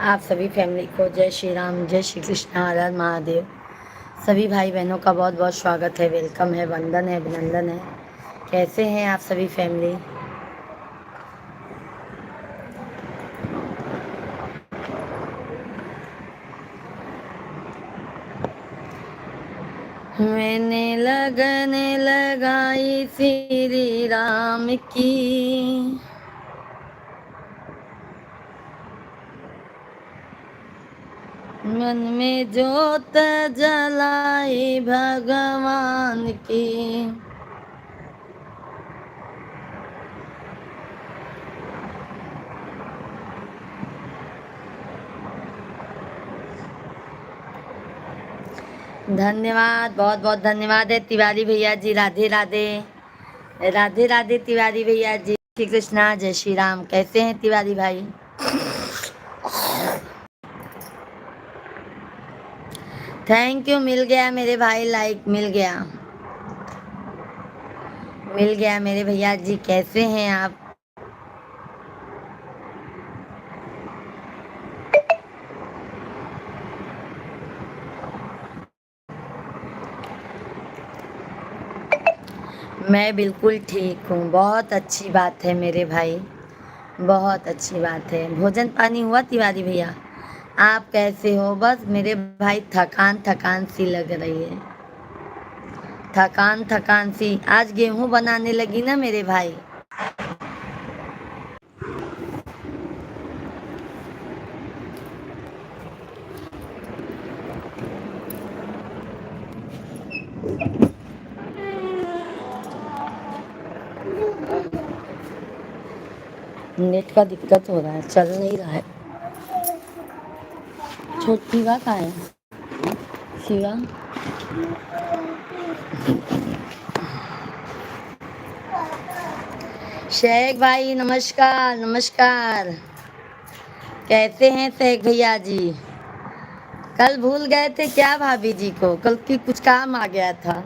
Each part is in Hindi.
आप सभी फैमिली को जय श्री राम, जय श्री कृष्ण, हर हर महादेव। सभी भाई बहनों का बहुत बहुत स्वागत है, वेलकम है, वंदन है, अभिनंदन है। कैसे हैं आप सभी फैमिली? मैंने लगन लगाई श्री राम की, मन में जोत जलाई भगवान की। धन्यवाद, बहुत बहुत धन्यवाद है तिवारी भैया जी। राधे राधे, राधे राधे तिवारी भैया जी। श्री कृष्णा, जय श्री राम। कैसे हैं तिवारी भाई? थैंक यू, मिल गया मेरे भाई, लाइक मिल गया, मिल गया मेरे भैया जी। कैसे हैं आप? मैं बिल्कुल ठीक हूँ। बहुत अच्छी बात है मेरे भाई, बहुत अच्छी बात है। भोजन पानी हुआ तिवारी भैया? आप कैसे हो? बस मेरे भाई थकान थकान सी लग रही है, थकान थकान सी। आज गेहूं बनाने लगी ना मेरे भाई। नेट का दिक्कत हो रहा है, चल नहीं रहा है। छोटी का कहाँ है शिवा? शेख भाई नमस्कार, नमस्कार। कैसे हैं शेख भैया जी? कल भूल गए थे क्या भाभी जी को? कल की कुछ काम आ गया था।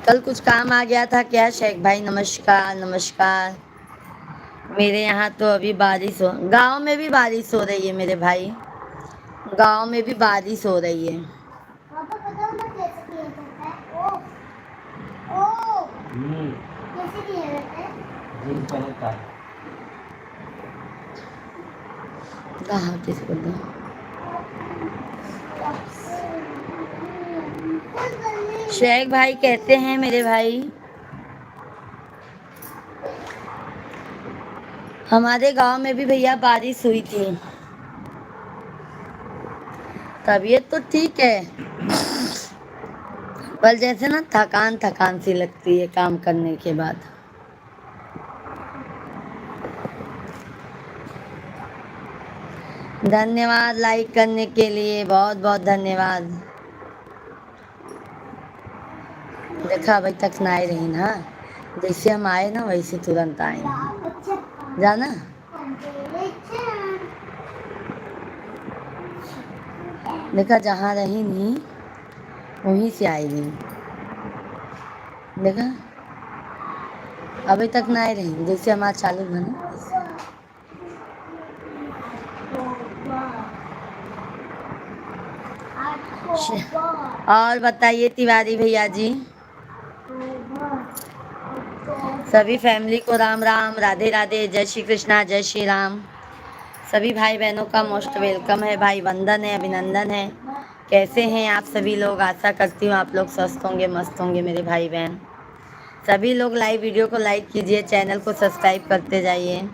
कल कुछ काम आ गया था क्या शेख भाई? नमस्कार, नमस्कार। मेरे यहाँ तो अभी बारिश हो, गांव में भी बारिश हो रही है मेरे भाई, गांव में भी बारिश हो रही है। पापा बताओ ना कैसे किया जाता है? ओ कैसे किया जाता है? जिम करता है। कहाँ किसको दो? शेख भाई कहते हैं मेरे भाई, हमारे गांव में भी भैया बारिश हुई थी। तबीयत तो ठीक है, पर जैसे ना थकान थकान सी लगती है काम करने के बाद। धन्यवाद लाइक करने के लिए, बहुत बहुत धन्यवाद। देखा अभी तक ना आई रही ना, जैसे हम आए ना वैसे तुरंत आए जाना। देखा जहाँ रही नहीं वहीं से आई नहीं, देखा अभी तक ना आई रही, जैसे हमारा चालू था ना। और बताइए तिवारी भैया जी, सभी फैमिली को राम राम, राधे राधे, जय श्री कृष्णा, जय श्री राम। सभी भाई बहनों का मोस्ट वेलकम है भाई, वंदन है, अभिनंदन है। कैसे हैं आप सभी लोग? आशा करती हूँ आप लोग स्वस्थ होंगे, मस्त होंगे मेरे भाई बहन। सभी लोग लाइव वीडियो को लाइक कीजिए, चैनल को सब्सक्राइब करते जाइए।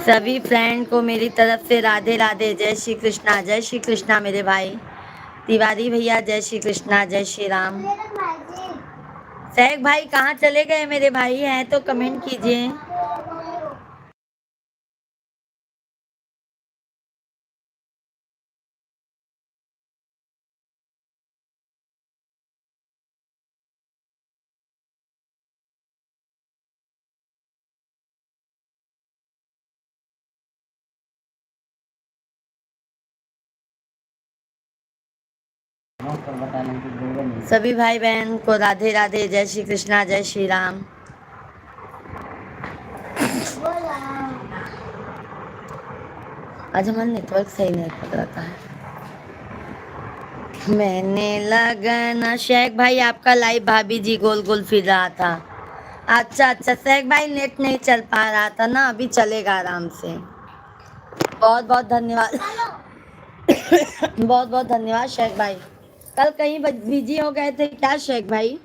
सभी फ्रेंड को मेरी तरफ से राधे राधे, जय श्री कृष्णा, जय श्री कृष्णा मेरे भाई। तिवारी भैया जय श्री कृष्णा, जय श्री राम। शेख भाई कहाँ चले गए मेरे भाई? हैं तो कमेंट कीजिए। सभी भाई बहन को राधे राधे, जय श्री कृष्णा, जय श्री राम। आज हमारा नेटवर्क सही नहीं पकड़ रहा है। मैंने लगन, शेख भाई आपका लाइव भाभी जी गोल गोल फिर रहा था। अच्छा अच्छा शेख भाई, नेट नहीं चल पा रहा था ना, अभी चलेगा आराम से। बहुत बहुत धन्यवाद बहुत बहुत धन्यवाद शेख भाई। कल कहीं बिजी हो गए थे क्या शेख भाई?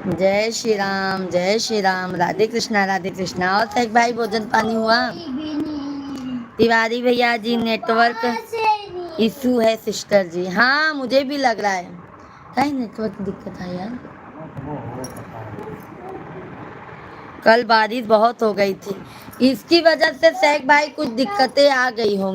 जय श्री राम, जय श्री राम, राधे कृष्णा राधे कृष्णा। और शेख भाई भोजन पानी हुआ? तिवारी भैया जी नेटवर्क इशू है सिस्टर जी। हाँ मुझे भी लग रहा है, कहीं नेटवर्क दिक्कत है यार। कल बारिश बहुत हो गई थी, इसकी वजह से शेख भाई कुछ दिक्कतें आ गई होंगी।